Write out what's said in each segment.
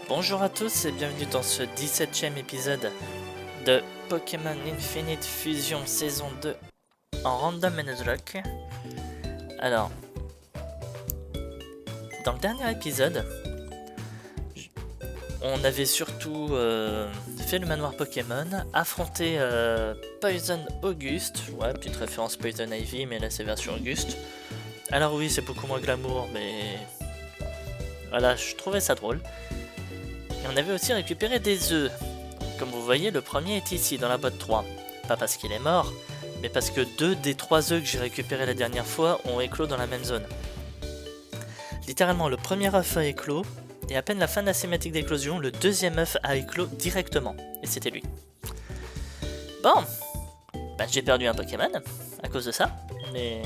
Bonjour à tous et bienvenue dans ce 17e épisode de Pokémon Infinite Fusion saison 2 en Random and Nuzlocke. Alors, dans le dernier épisode, on avait surtout fait le manoir Pokémon, affronté Poison Auguste, ouais, petite référence Poison Ivy, mais là c'est version Auguste. Alors oui, c'est beaucoup moins glamour, mais voilà, je trouvais ça drôle. Et on avait aussi récupéré des œufs. Comme vous voyez, le premier est ici, dans la boîte 3. Pas parce qu'il est mort, mais parce que 2 des 3 œufs que j'ai récupérés la dernière fois ont éclos dans la même zone. Littéralement, le premier œuf a éclos, et à peine la fin de la cinématique d'éclosion, le deuxième œuf a éclos directement. Et c'était lui. Bon, bah, j'ai perdu un Pokémon à cause de ça, mais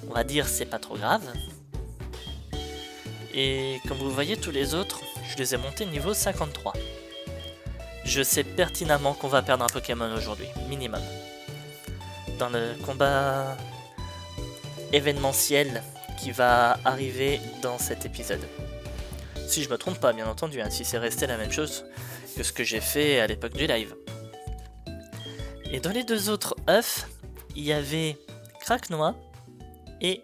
on va dire c'est pas trop grave. Et comme vous voyez, tous les autres, je les ai montés niveau 53. Je sais pertinemment qu'on va perdre un Pokémon aujourd'hui, minimum. Dans le combat événementiel qui va arriver dans cet épisode. Si je me trompe pas, bien entendu, hein, si c'est resté la même chose que ce que j'ai fait à l'époque du live. Et dans les deux autres œufs, il y avait Craquenois et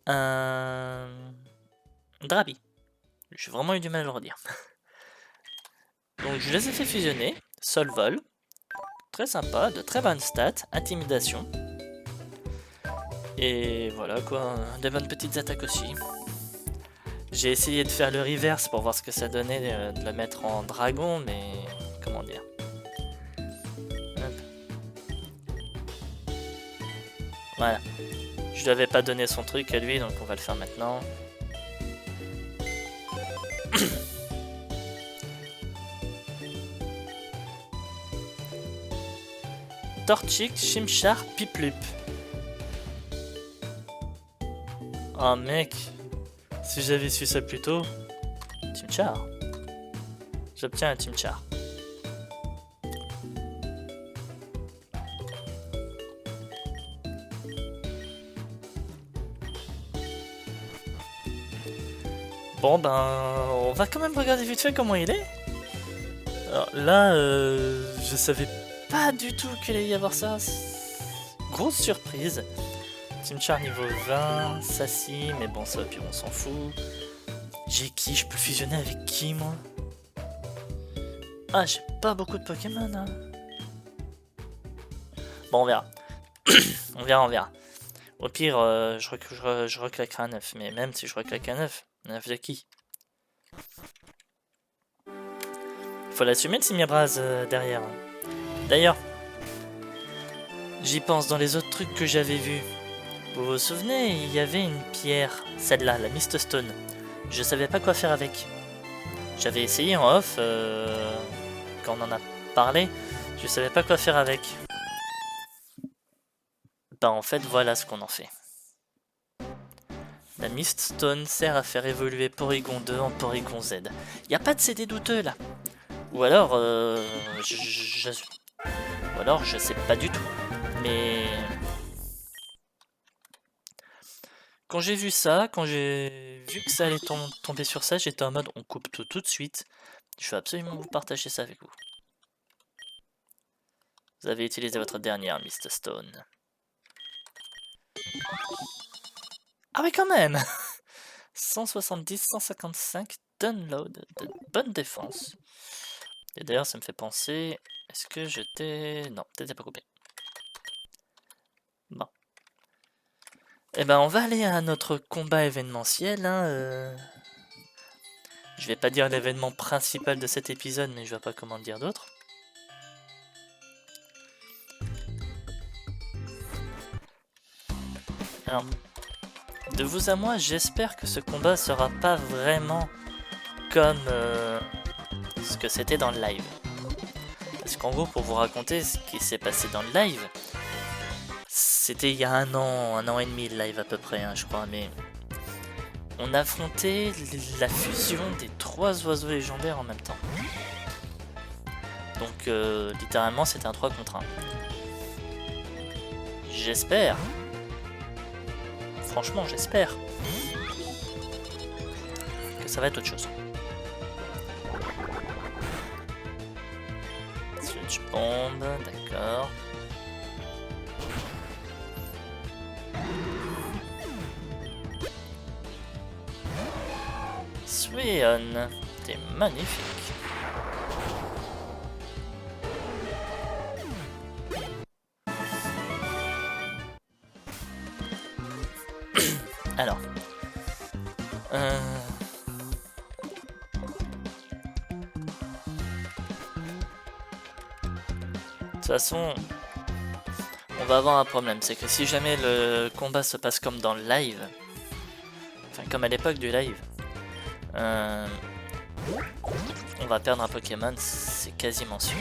un Drabi. J'ai vraiment eu du mal à le redire. Donc je les ai fait fusionner. Sol vol. Très sympa, de très bonnes stats. Intimidation. Et voilà quoi, des bonnes petites attaques aussi. J'ai essayé de faire le reverse pour voir ce que ça donnait de le mettre en dragon, mais comment dire. Hop. Voilà. Je lui avais pas donné son truc à lui, donc on va le faire maintenant. Torchic, Chimchar, Piplup. Oh mec, si j'avais su ça plus tôt. Chimchar. J'obtiens un Chimchar. Bon ben, on va quand même regarder vite fait comment il est. Alors là, je savais pas du tout qu'il allait y avoir ça. Grosse surprise. Chimchar niveau 20, Sassy, mais bon ça puis on s'en fout. J'ai qui? Je peux fusionner avec qui moi? Ah j'ai pas beaucoup de Pokémon hein. Bon on verra. on verra. Au pire je reclaquerai un œuf, mais même si je reclaque un œuf de qui? Faut l'assumer le Simibraz derrière. D'ailleurs, j'y pense dans les autres trucs que j'avais vus. Vous vous souvenez, il y avait une pierre, celle-là, la Mist Stone. Je savais pas quoi faire avec. J'avais essayé en off, quand on en a parlé, je savais pas quoi faire avec. Bah en fait, voilà ce qu'on en fait. La Mist Stone sert à faire évoluer Porygon 2 en Porygon Z. Y a pas de CD douteux là. Ou alors, je sais pas du tout. Mais quand j'ai vu ça, quand j'ai vu que ça allait tomber sur ça, j'étais en mode on coupe tout de suite. Je veux absolument vous partager ça avec vous. Vous avez utilisé votre dernière Mist Stone. Ah oui quand même. 170, 155, download, de bonne défense. Et d'ailleurs ça me fait penser, est-ce que je t'ai... Non, t'étais pas coupé. Bon. Eh ben on va aller à notre combat événementiel. Hein, Je vais pas dire l'événement principal de cet épisode, mais je vois pas comment dire d'autre. Alors, de vous à moi, j'espère que ce combat sera pas vraiment comme ce que c'était dans le live. Parce qu'en gros, pour vous raconter ce qui s'est passé dans le live, c'était il y a un an et demi le live à peu près, hein, je crois, mais on affrontait la fusion des 3 oiseaux légendaires en même temps. Donc littéralement c'était un 3 contre 1. J'espère. Franchement j'espère que ça va être autre chose. Punch Bomb, d'accord. Sweon, t'es magnifique. Alors. De toute façon, on va avoir un problème, c'est que si jamais le combat se passe comme dans le live, enfin comme à l'époque du live, on va perdre un Pokémon, c'est quasiment sûr.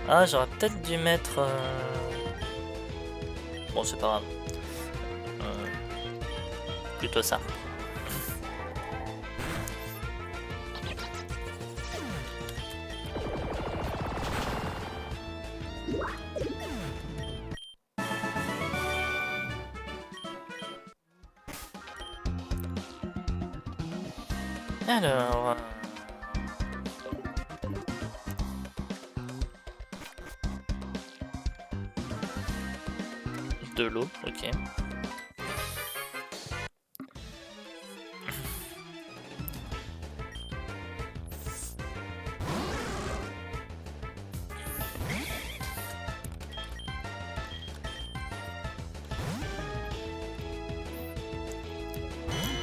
Ah, j'aurais peut-être dû mettre... Bon, c'est pas grave. Plutôt ça. Alors... De l'eau, ok.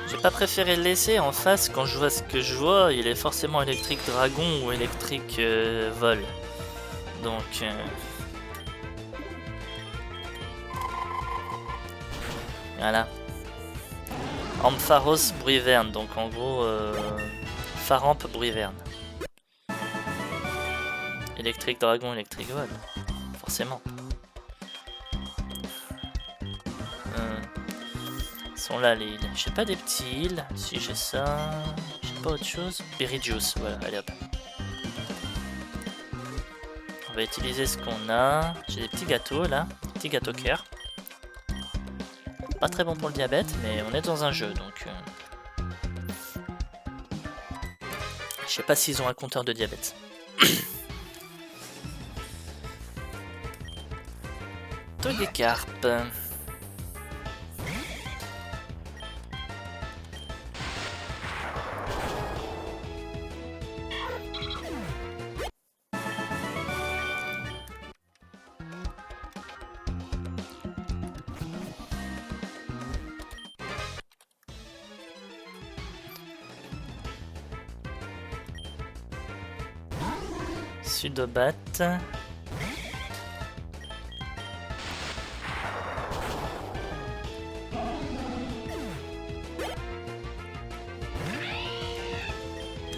J'ai pas préféré le laisser en face quand je vois ce que je vois, il est forcément électrique dragon ou électrique vol. Donc... Voilà. Ampharos Bruiverne, donc en gros... Faramp Bruiverne. Électrique dragon, électrique vol. Forcément. Sont là les îles. J'ai pas des petits îles. Si j'ai ça. J'ai pas autre chose. Berry Juice. Voilà, allez hop. On va utiliser ce qu'on a. J'ai des petits gâteaux là. Des petits gâteaux cœur. Pas très bon pour le diabète, mais on est dans un jeu donc. Je sais pas s'ils ont un compteur de diabète. Togecarp. Sudobat.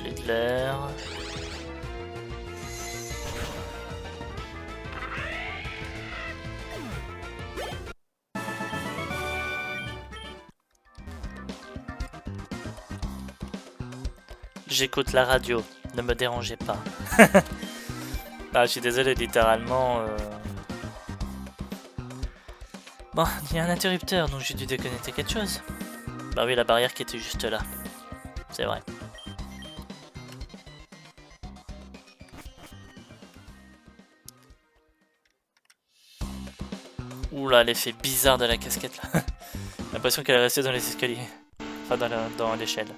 Lidler. J'écoute la radio, ne me dérangez pas. Ah, je suis désolé, littéralement... Bon, il y a un interrupteur, donc j'ai dû déconnecter quelque chose. Bah oui, la barrière qui était juste là. C'est vrai. Oula, l'effet bizarre de la casquette là. J'ai l'impression qu'elle est restée dans les escaliers. Enfin, dans l'échelle.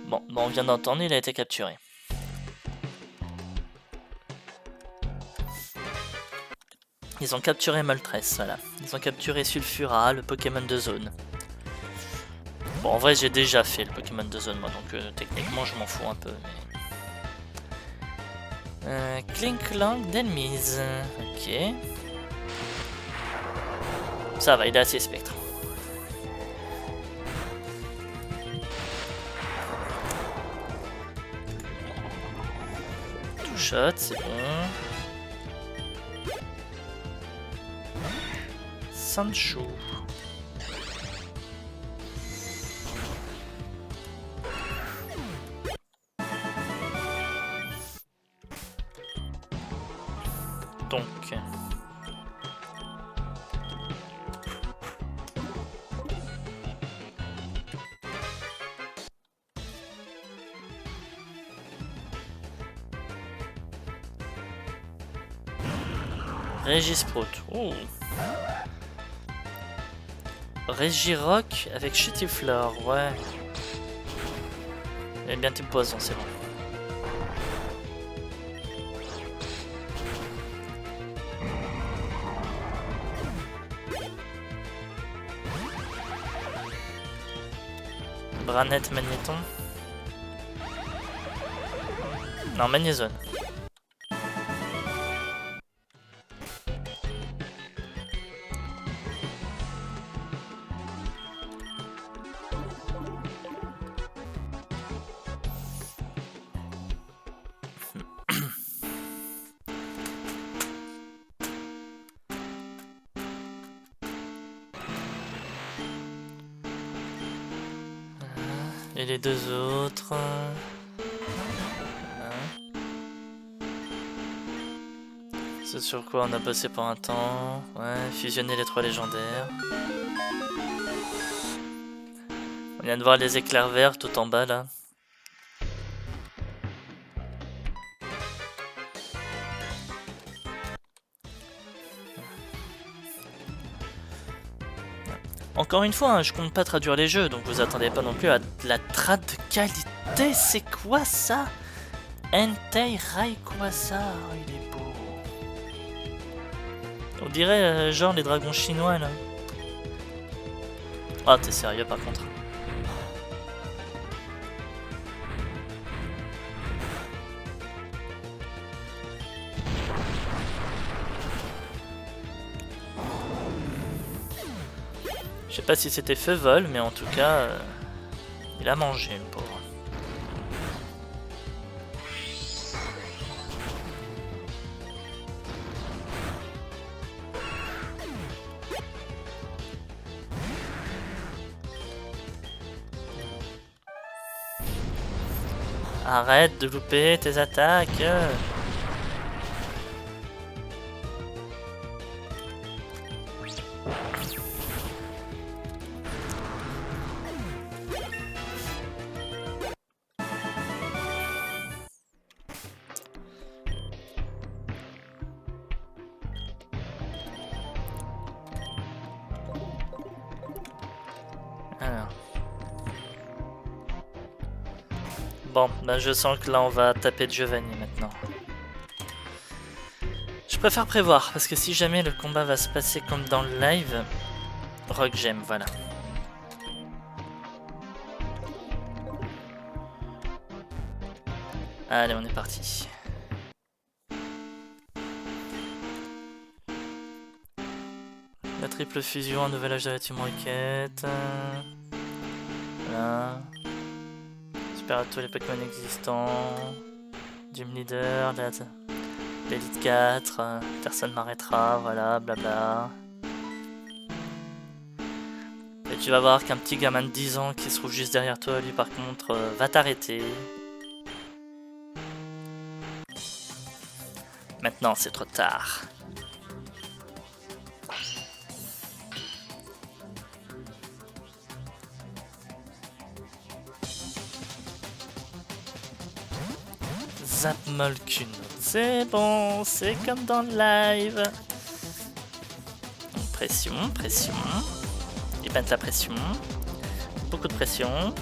Bon, on vient d'entendre, il a été capturé. Ils ont capturé Moltres, voilà. Ils ont capturé Sulfura, le Pokémon de zone. Bon, en vrai, j'ai déjà fait le Pokémon de zone, moi, donc techniquement, je m'en fous un peu. Mais... Klinklang d'ennemis. Ok. Ça va, il est assez spectre. Tout shot, c'est bon. Sancho. Donc... Régisprout. Oh. Régirock avec Chutiflore, ouais. Et bien type poison, c'est bon. Branette, Magnéton. Non, Magnézone. Et les deux autres... C'est sur quoi on a bossé pour un temps. Ouais, fusionner les 3 légendaires. On vient de voir les éclairs verts tout en bas là. Encore une fois, hein, je compte pas traduire les jeux, donc vous attendez pas non plus à de la trad de qualité. C'est quoi ça? Entei Rayquaza, oh, il est beau. On dirait genre les dragons chinois là. Ah, t'es sérieux par contre? Je sais pas si c'était feu vol, mais en tout cas, il a mangé le pauvre. Arrête de louper tes attaques. Alors. Bon, bah je sens que là on va taper Giovanni maintenant. Je préfère prévoir, parce que si jamais le combat va se passer comme dans le live, Rock Gem, voilà. Allez, on est parti. La triple fusion, un nouvel âge de la Team Rocket. Voilà. Super à tous les Pokémon existants. Gym Leader, l'Elite 4, personne m'arrêtera, voilà, blabla. Et tu vas voir qu'un petit gamin de 10 ans qui se trouve juste derrière toi, lui par contre, va t'arrêter. Maintenant, c'est trop tard. Zapmolkun. C'est bon, c'est comme dans le live. Pression, pression. Il pète la pression. Beaucoup de pression.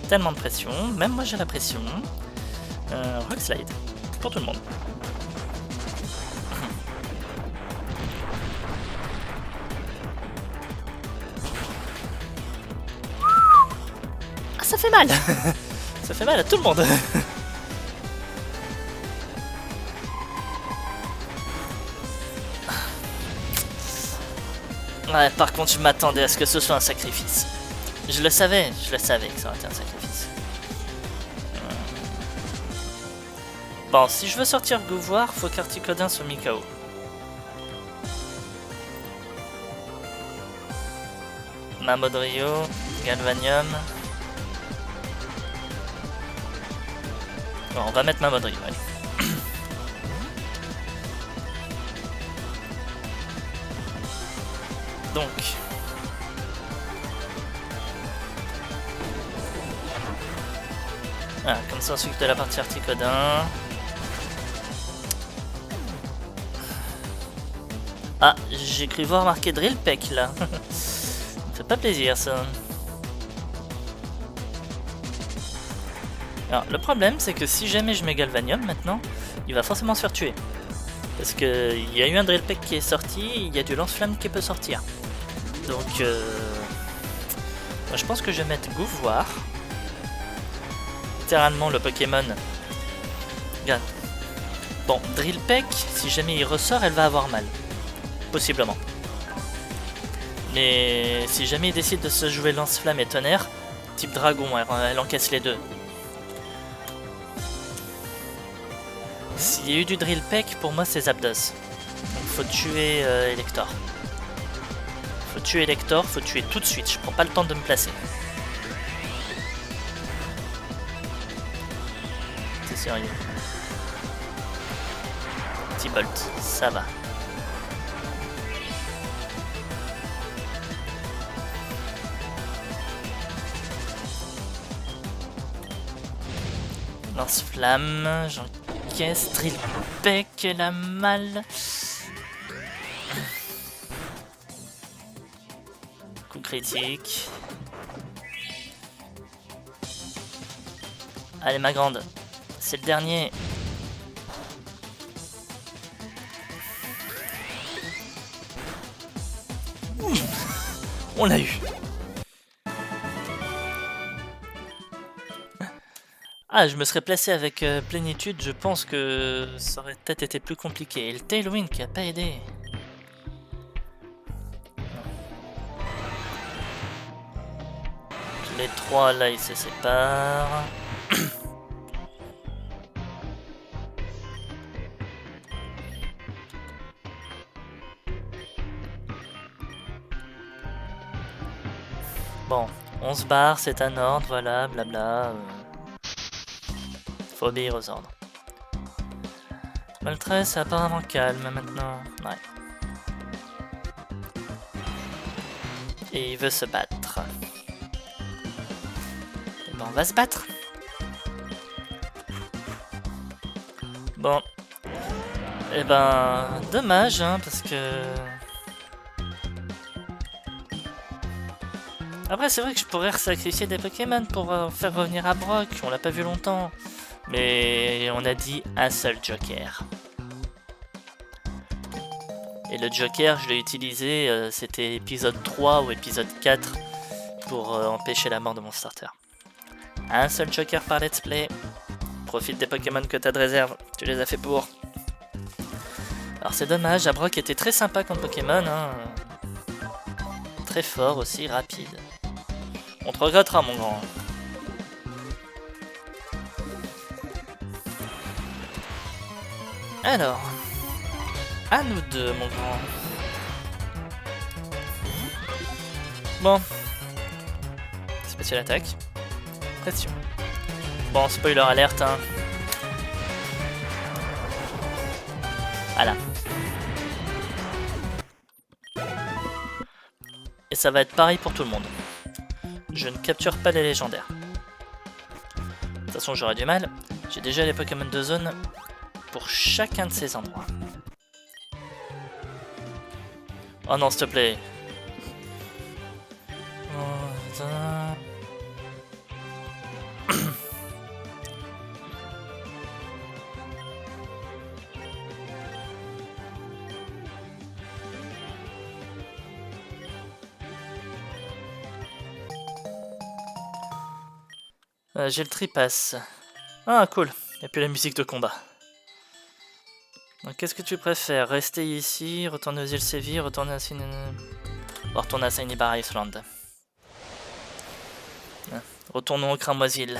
Tellement de pression. Même moi j'ai la pression. Rock Slide. Pour tout le monde. Ah, ça fait mal. Ça fait mal à tout le monde. Ouais, par contre, je m'attendais à ce que ce soit un sacrifice. Je le savais que ça aurait été un sacrifice. Bon, si je veux sortir Gouvoir, faut qu'Articodin soit mis KO. Mamodrio, Galvanium. Bon, on va mettre Mamodrio, allez. Donc... Ah, comme ça on s'occupe de la partie Articodin. Ah, j'ai cru voir marqué Drill Peck là. Ça me fait pas plaisir ça. Alors le problème c'est que si jamais je mets Galvanium maintenant, il va forcément se faire tuer. Parce que il y a eu un Drill Peck qui est sorti, il y a du lance-flamme qui peut sortir. Donc moi, je pense que je vais mettre Gouvoir. Littéralement le Pokémon. Regarde. Bon, Drill Peck, si jamais il ressort, elle va avoir mal. Possiblement. Mais si jamais il décide de se jouer lance-flamme et tonnerre, type dragon, elle encaisse les deux. S'il y a eu du Drill Peck, pour moi c'est Zapdos. Donc faut tuer Elector. Faut tuer Elector, faut tuer tout de suite, je prends pas le temps de me placer. C'est sérieux. Petit Bolt, ça va. Lance-flamme, j'encaisse, Drill Peck, elle a mal. Coup critique. Allez ma grande, c'est le dernier. On l'a eu. Ah, je me serais placé avec plénitude, je pense que ça aurait peut-être été plus compliqué. Et le Tailwind qui a pas aidé. Les trois là ils se séparent. Bon, on se barre, c'est un ordre, voilà, blabla. Faut obéir aux ordres. Moltres c'est apparemment calme maintenant. Ouais. Et il veut se battre. Et ben on va se battre. Bon. Et ben dommage hein, parce que... Après c'est vrai que je pourrais sacrifier des Pokémon pour faire revenir à Brock, on l'a pas vu longtemps. Mais on a dit un seul Joker. Et le Joker, je l'ai utilisé, c'était épisode 3 ou épisode 4 pour empêcher la mort de mon starter. Un seul Joker par let's play. Profite des Pokémon que t'as de réserve, tu les as fait pour. Alors c'est dommage, Abrock était très sympa comme Pokémon. Hein. Très fort aussi, rapide. On te regrettera mon grand. Alors, à nous deux, mon grand. Bon. Spécial attaque. Pression. Bon, spoiler alerte, hein. Voilà. Et ça va être pareil pour tout le monde. Je ne capture pas les légendaires. De toute façon, j'aurais du mal. J'ai déjà les Pokémon de zone pour chacun de ces endroits. Oh non, s'il te plaît. J'ai le tripass. Ah cool, et puis la musique de combat. Qu'est-ce que tu préfères? Rester ici, retourner aux îles Séville, retourner à Sainibar Island. Retournons au Cramoisil.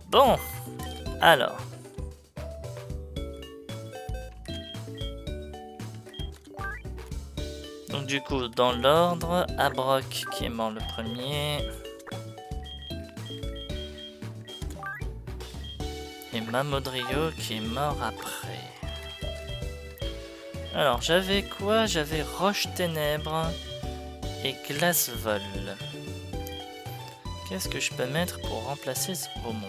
Bon, alors. du coup, dans l'ordre, Abrock qui est mort le premier. Et Mamodrio qui est mort après. Alors, j'avais quoi? J'avais Roche Ténèbres et Glace Vol. Qu'est-ce que je peux mettre pour remplacer ce beau monde?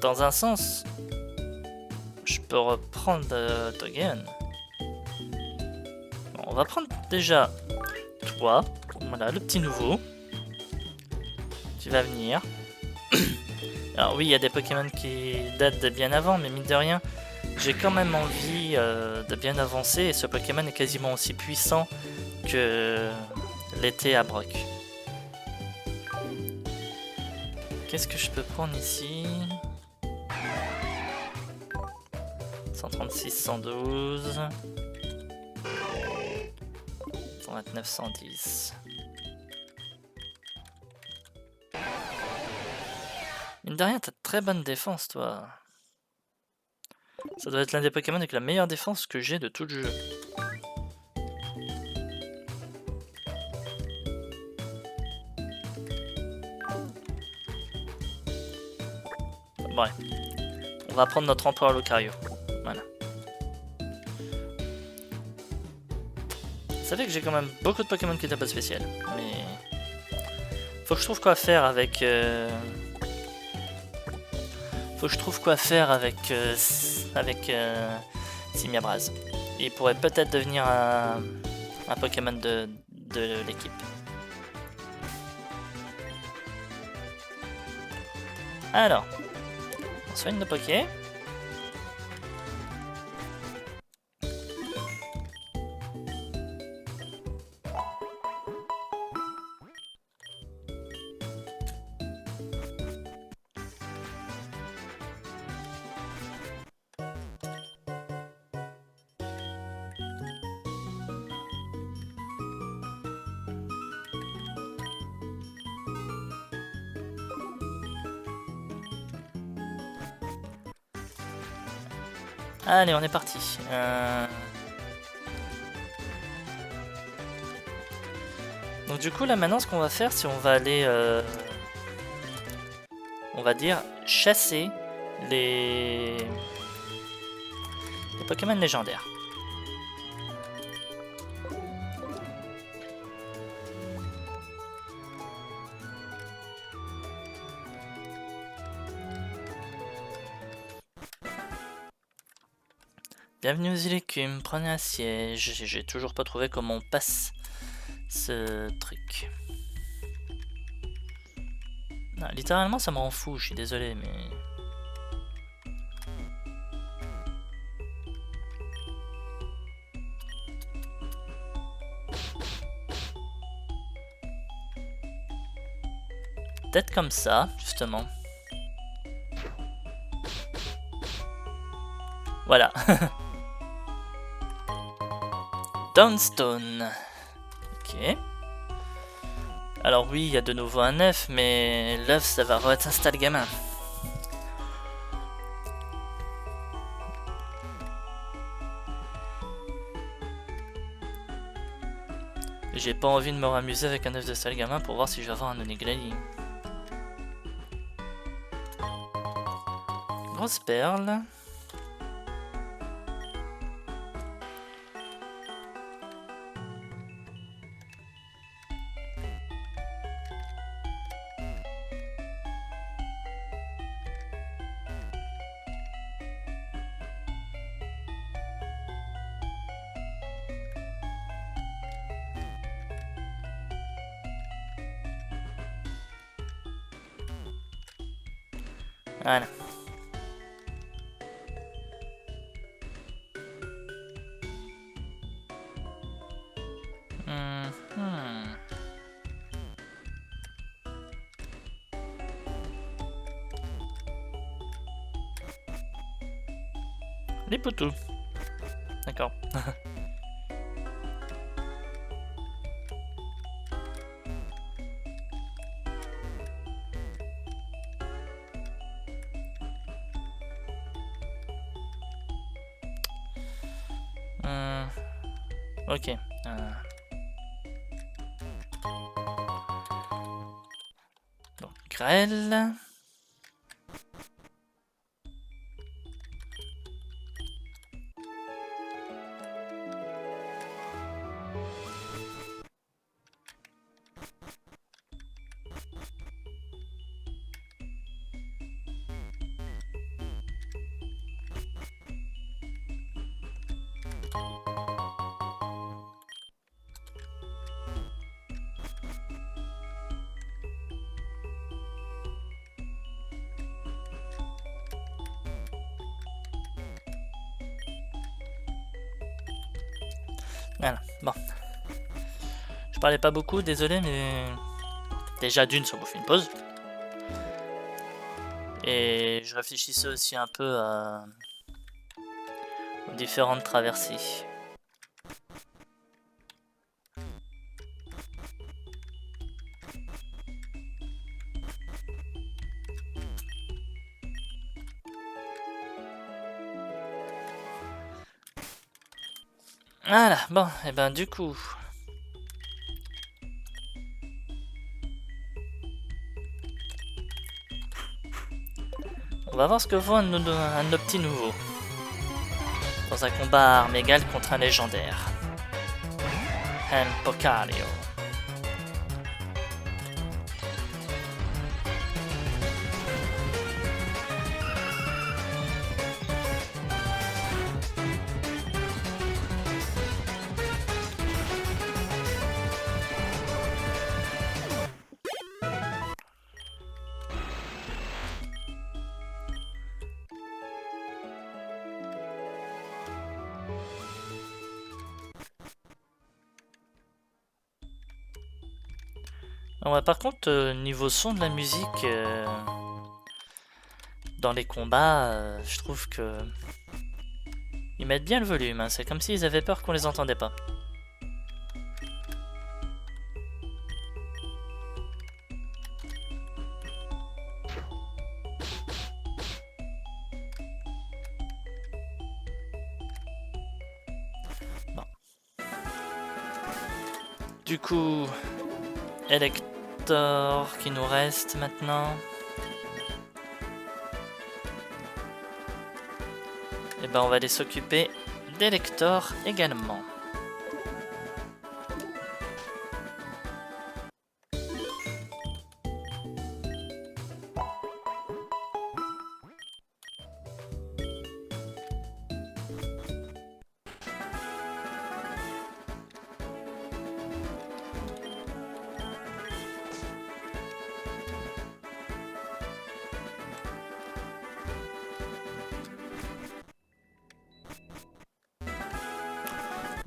Dans un sens, je peux reprendre Togen. Bon, on va prendre déjà toi. Voilà, le petit nouveau. Tu vas venir. Alors oui, il y a des Pokémon qui datent de bien avant, mais mine de rien, j'ai quand même envie de bien avancer, et ce Pokémon est quasiment aussi puissant que l'était Abrock. Qu'est-ce que je peux prendre ici? 136, 112... 129, 110... Mine de rien, t'as de très bonne défense, toi. Ça doit être l'un des Pokémon avec la meilleure défense que j'ai de tout le jeu. Bref. On va prendre notre empereur Lucario. Voilà. Vous savez que j'ai quand même beaucoup de Pokémon qui n'étaient pas spécial. Mais... faut que je trouve quoi faire avec... Faut que je trouve quoi faire avec Simiabraz. Il pourrait peut-être devenir un Pokémon de l'équipe. Alors, on soigne nos Poké. Allez, on est parti. Donc du coup, là maintenant, ce qu'on va faire, c'est on va aller, on va dire, chasser les Pokémon légendaires. Bienvenue aux îles Écumes, prenez un siège. J'ai toujours pas trouvé comment on passe ce truc. Non, littéralement ça me rend fou, je suis désolé, mais... Peut-être comme ça, justement. Voilà. Downstone. Ok. Alors oui, il y a de nouveau un œuf, mais l'œuf, ça va réinstaller le gamin. J'ai pas envie de me ramuser avec un œuf de sale gamin pour voir si je vais avoir un Oniglali. Grosse perle. Voilà. Les poteaux. D'accord. Ok. Donc, grêle. Voilà, bon. Je parlais pas beaucoup, désolé, mais... Déjà d'une, ça vous fait une pause. Et je réfléchissais aussi un peu aux différentes traversées. Voilà, bon, et ben du coup... On va voir ce que vaut un de nos petits nouveaux. Dans un combat armes égales contre un légendaire. Empocario. Ouais, par contre, niveau son de la musique, dans les combats, je trouve que ils mettent bien le volume, hein. C'est comme s'ils avaient peur qu'on les entendait pas. Bon. Du coup, Elector qui nous reste maintenant. Et ben on va aller s'occuper d'Elector également.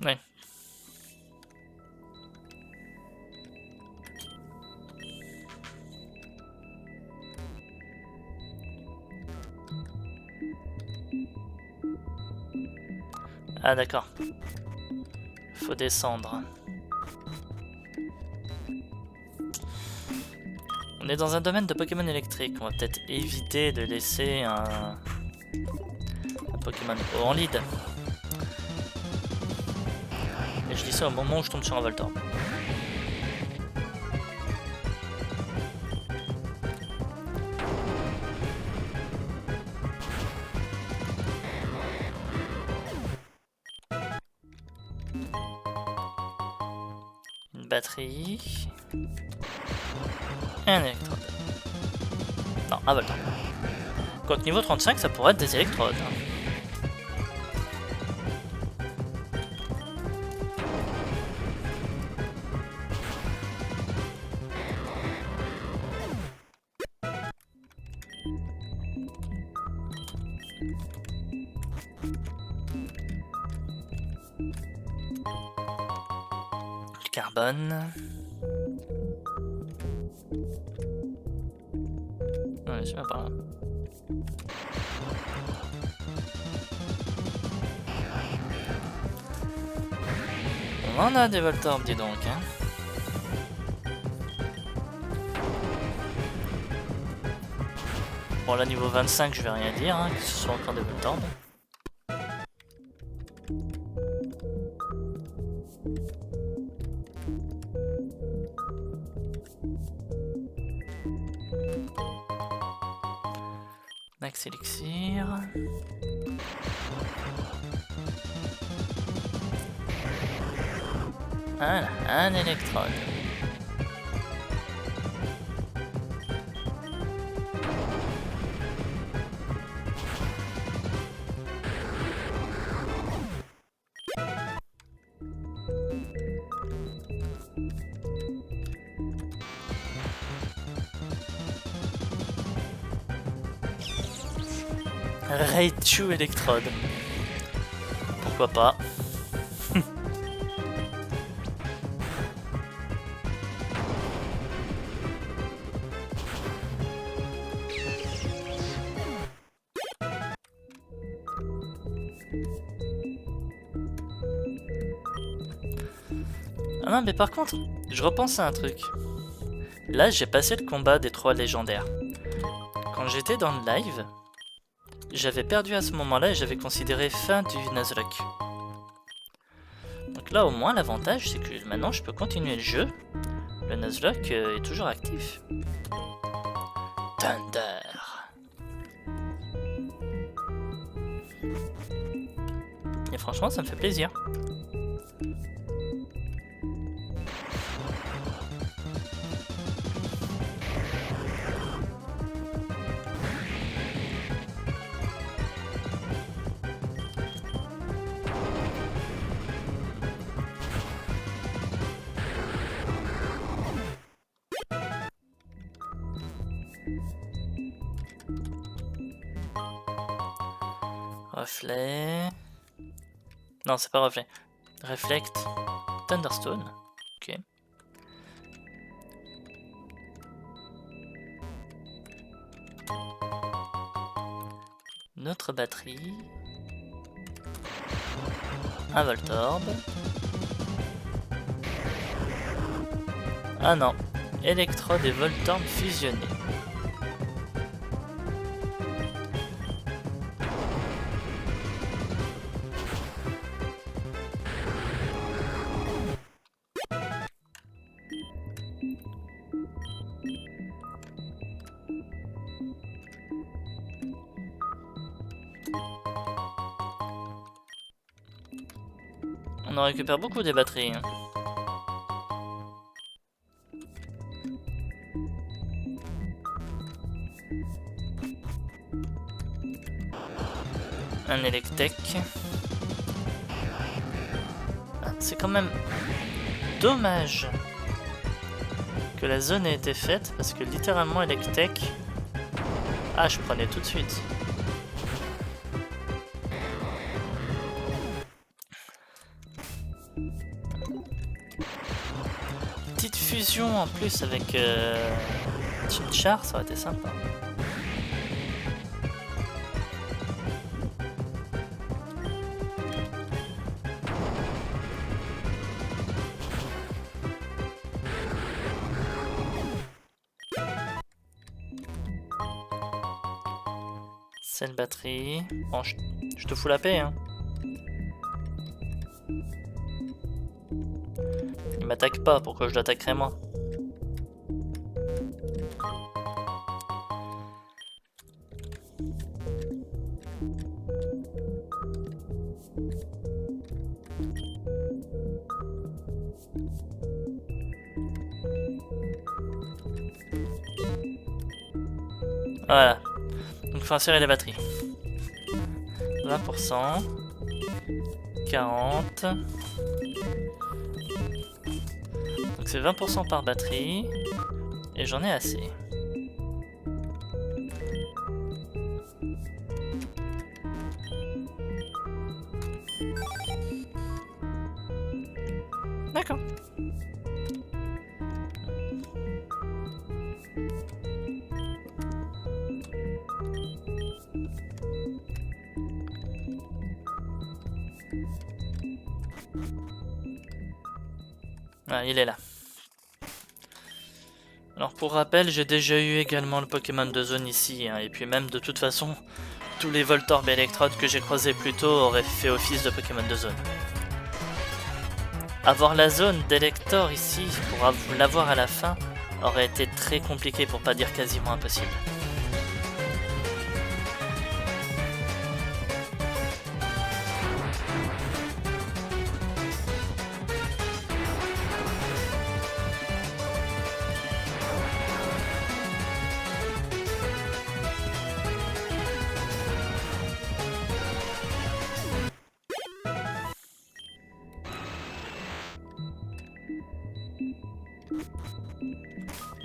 Ouais. Ah d'accord. Faut descendre. On est dans un domaine de Pokémon électrique. On va peut-être éviter de laisser un Pokémon haut en lead. Et je dis ça au moment où je tombe sur un Voltorb. Une batterie. Et un électrode. Non, un Voltorb. Quoique niveau 35, ça pourrait être des électrodes. Le carbone. Ouais, c'est pas par là. On en a des Voltorbs, dis donc, hein. Bon, là, niveau 25, je vais rien dire, hein, que ce soit encore des Voltorbs. Max Elixir. Voilà, un électrode. Raichu électrode. Pourquoi pas. Ah non, mais par contre, je repense à un truc. Là, j'ai passé le combat des 3 légendaires. Quand j'étais dans le live, j'avais perdu à ce moment-là et j'avais considéré fin du Nuzlocke. Donc là, au moins, l'avantage, c'est que maintenant, je peux continuer le jeu. Le Nuzlocke est toujours actif. Thunder. Et franchement, ça me fait plaisir. Reflet... Non, c'est pas reflet. Reflect. Thunderstone. Ok. Notre batterie. Un Voltorb. Ah non. Électrode et Voltorb fusionnés. On en récupère beaucoup des batteries. Hein. Un Electek. Ah, c'est quand même dommage que la zone ait été faite parce que littéralement Electek... Ah, je prenais tout de suite. Petite fusion en plus avec Chimchar, ça aurait été sympa. Celle batterie. Bon, je te fous la paix, hein. Il m'attaque pas, pourquoi je l'attaquerais moi? Voilà. Donc il faut insérer les batteries. 20%. 40. Donc c'est 20% par batterie. Et j'en ai assez. D'accord. Ah, il est là. Alors pour rappel, j'ai déjà eu également le Pokémon de zone ici, hein, et puis même de toute façon, tous les Voltorb et Electrode que j'ai croisés plus tôt auraient fait office de Pokémon de zone. Avoir la zone d'Elector ici, pour l'avoir à la fin, aurait été très compliqué pour pas dire quasiment impossible.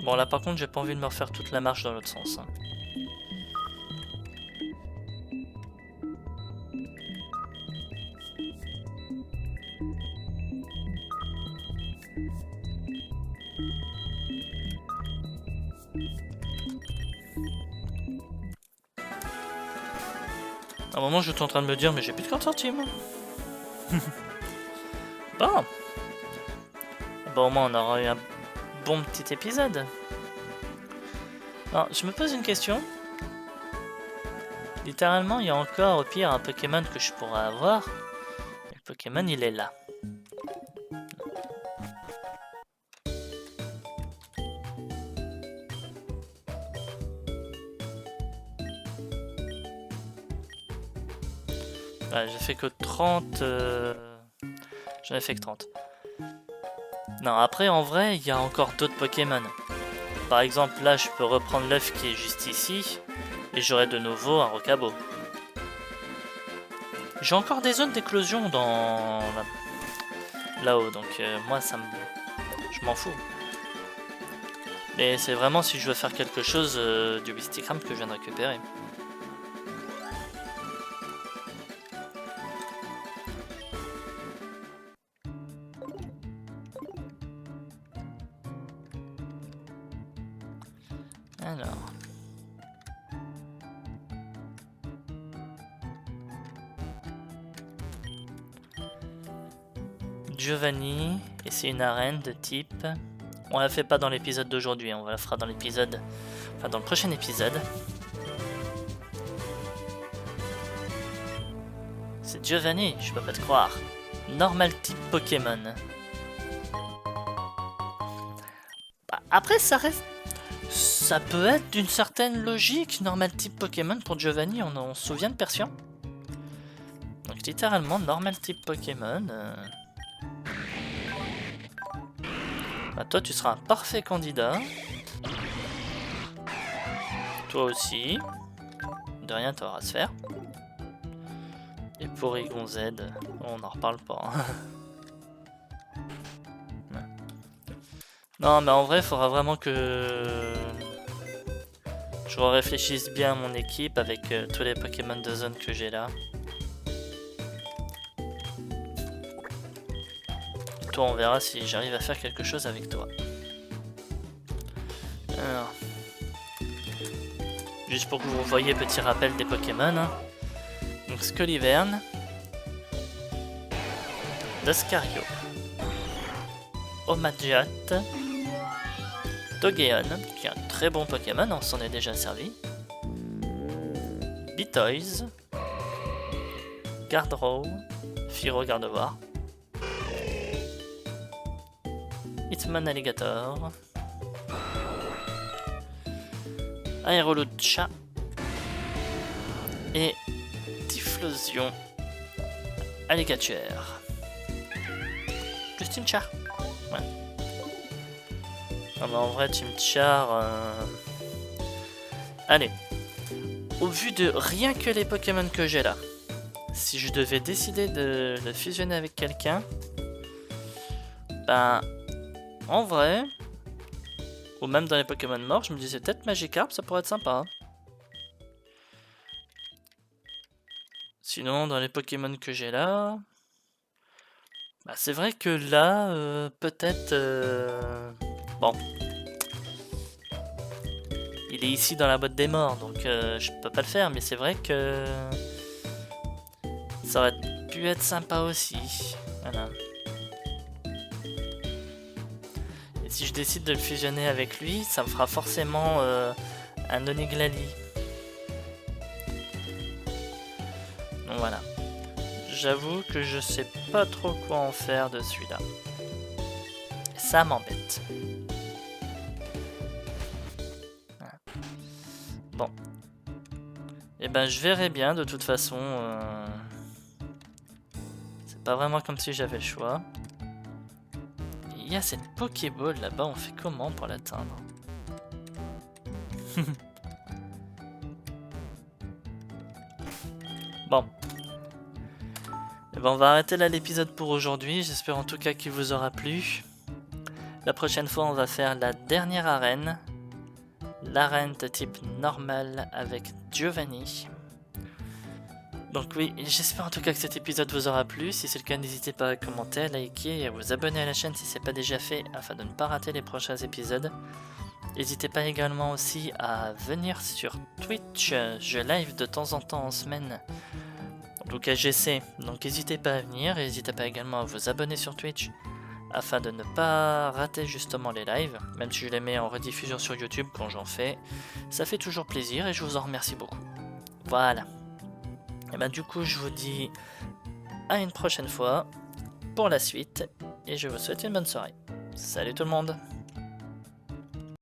Bon là par contre j'ai pas envie de me refaire toute la marche dans l'autre sens. Hein. À un moment je suis en train de me dire mais j'ai plus de 40 centimes. Bon. Bon au moins on aura eu un bon petit épisode. Alors je me pose une question. Littéralement il y a encore au pire un Pokémon que je pourrais avoir. Et le Pokémon il est là. Ouais, j'ai fait que 30... J'en ai fait que 30. Non, après, en vrai, il y a encore d'autres Pokémon. Par exemple, là, je peux reprendre l'œuf qui est juste ici. Et j'aurai de nouveau un Rocabo. J'ai encore des zones d'éclosion dans... là-haut, donc moi, ça me... je m'en fous. Mais c'est vraiment si je veux faire quelque chose du Wistikram que je viens de récupérer. Alors... Giovanni, et c'est une arène de type... On la fait pas dans l'épisode d'aujourd'hui, on la fera dans l'épisode... Enfin dans le prochain épisode. C'est Giovanni, je peux pas te croire. Normal type Pokémon. Bah, après ça reste... Ça peut être d'une certaine logique, normal type Pokémon pour Giovanni, on se souvient de Persian. Donc littéralement normal type Pokémon... Bah, toi tu seras un parfait candidat. Toi aussi. De rien t'auras à se faire. Et pour Rigon Z, on n'en reparle pas. Non mais en vrai il faudra vraiment que je réfléchisse bien à mon équipe avec tous les Pokémon de zone que j'ai là. Toi on verra si j'arrive à faire quelque chose avec toi. Alors, juste pour que vous voyez petit rappel des Pokémon. Hein. Donc Scoliverne, Doscario, Omadiat, Togeon, qui est un très bon Pokémon, on s'en est déjà servi. Bitoise, Gardrow, Firo Gardevoir, Hitman Alligator, Aerolucha et Typhlosion Alligator. Juste une char. Ouais. Non mais en vrai Team Char... Allez. Au vu de rien que les Pokémon que j'ai là, si je devais décider de le fusionner avec quelqu'un, ben... En vrai... Ou même dans les Pokémon morts, je me disais peut-être Magikarp, ça pourrait être sympa. Sinon, dans les Pokémon que j'ai là... Bah, c'est vrai que là, peut-être... Bon. Il est ici dans la boîte des morts, donc je peux pas le faire, mais c'est vrai que... Ça aurait pu être sympa aussi. Voilà. Et si je décide de le fusionner avec lui, ça me fera forcément un Oniglali. Donc voilà. J'avoue que je sais pas trop quoi en faire de celui-là. Ça m'embête. Voilà. Bon. Et ben je verrai bien de toute façon. C'est pas vraiment comme si j'avais le choix. Il y a cette Pokéball là-bas, on fait comment pour l'atteindre? Bon. Et ben on va arrêter là l'épisode pour aujourd'hui. J'espère en tout cas qu'il vous aura plu. La prochaine fois, on va faire la dernière arène. L'arène de type normal avec Giovanni. Donc oui, j'espère en tout cas que cet épisode vous aura plu. Si c'est le cas, n'hésitez pas à commenter, à liker et à vous abonner à la chaîne si ce n'est pas déjà fait afin de ne pas rater les prochains épisodes. N'hésitez pas également aussi à venir sur Twitch. Je live de temps en temps en semaine. En tout cas, j'essaie. Donc n'hésitez pas à venir. N'hésitez pas également à vous abonner sur Twitch afin de ne pas rater justement les lives, même si je les mets en rediffusion sur YouTube quand j'en fais. Ça fait toujours plaisir et je vous en remercie beaucoup. Voilà. Et ben du coup, je vous dis à une prochaine fois pour la suite et je vous souhaite une bonne soirée. Salut tout le monde!